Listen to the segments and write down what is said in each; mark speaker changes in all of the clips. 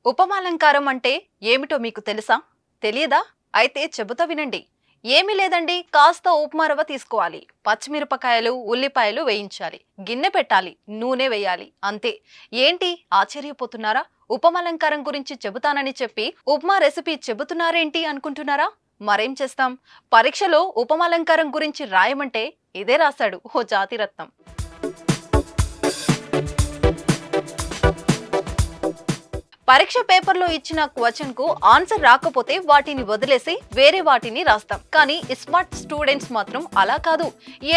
Speaker 1: ఉపమాలంకారం అంటే ఏమిటో మీకు తెలుసా? తెలియదా? అయితే చెబుతా వినండి. ఏమీ లేదండి, కాస్త ఉప్మా రవ్వ తీసుకోవాలి, పచ్చిమిరపకాయలు ఉల్లిపాయలు వేయించాలి, గిన్నె పెట్టాలి, నూనె వేయాలి, అంతే. ఏంటి ఆశ్చర్యపోతున్నారా? ఉపమాలంకారం గురించి చెబుతానని చెప్పి ఉప్మా రెసిపీ చెబుతున్నారేంటి అనుకుంటున్నారా? మరేం చేస్తాం, పరీక్షలో ఉపమాలంకారం గురించి రాయమంటే ఇదే రాశాడు ఓ జాతిరత్నం. పరీక్ష పేపర్లో ఇచ్చిన క్వశ్చన్ కు ఆన్సర్ రాకపోతే వాటిని వదిలేసి వేరే వాటిని రాస్తాం. కానీ స్మార్ట్ స్టూడెంట్స్ మాత్రం అలా కాదు.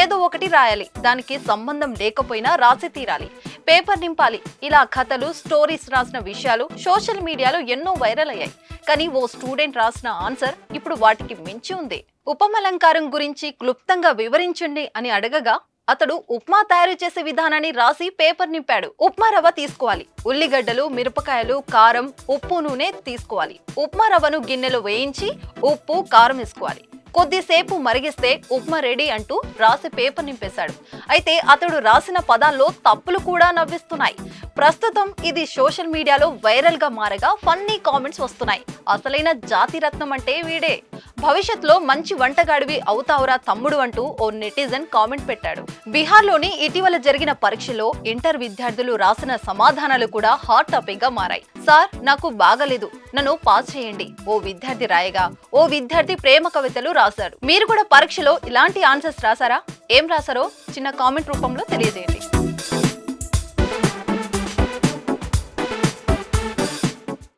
Speaker 1: ఏదో ఒకటి రాయాలి, దానికి సంబంధం లేకపోయినా రాసి తీరాలి, పేపర్ నింపాలి. ఇలా కథలు, స్టోరీస్ రాసిన విషయాలు సోషల్ మీడియాలో ఎన్నో వైరల్ అయ్యాయి. కానీ ఓ స్టూడెంట్ రాసిన ఆన్సర్ ఇప్పుడు వాటికి మించి ఉంది. ఉపమాలంకారం గురించి క్లుప్తంగా వివరించండి అని అడగగా అతడు ఉప్మా తయారు చేసే విధానాన్ని రాసి పేపర్ నింపాడు. ఉప్మా రవ్వ తీసుకోవాలి, ఉల్లిగడ్డలు, మిరపకాయలు, కారం, ఉప్పు, నూనె తీసుకోవాలి. ఉప్మా రవ్వను గిన్నెలో వేయించి ఉప్పు, కారం వేసుకోవాలి. కొద్దిసేపు మరిగిస్తే ఉప్మా రెడీ అంటూ రాసి పేపర్ నింపేశాడు. అయితే అతడు రాసిన పదాల్లో తప్పులు కూడా నవ్విస్తున్నాయి. ప్రస్తుతం ఇది సోషల్ మీడియాలో వైరల్ గా మారగా ఫన్నీ కామెంట్స్ వస్తున్నాయి. అసలైన జాతిరత్నం అంటే వీడే, భవిష్యత్తులో మంచి వంటగాడివి అవుతావురా తమ్ముడు అంటూ ఓ నెటిజన్ కామెంట్ పెట్టాడు. బీహార్లోని ఇటీవల జరిగిన పరీక్షలో ఇంటర్ విద్యార్థులు రాసిన సమాధానాలు కూడా హాట్ టాపిక్ గా మారాయి. సార్, నాకు బాగలేదు, నన్ను పాస్ చేయండి, ఓ విద్యార్థి రాయగా ఓ విద్యార్థి ప్రేమ కవితలు రాశాడు. మీరు కూడా పరీక్షలో ఇలాంటి ఆన్సర్స్ రాసారా? ఏం రాసారో చిన్న కామెంట్ రూపంలో తెలియజేయండి.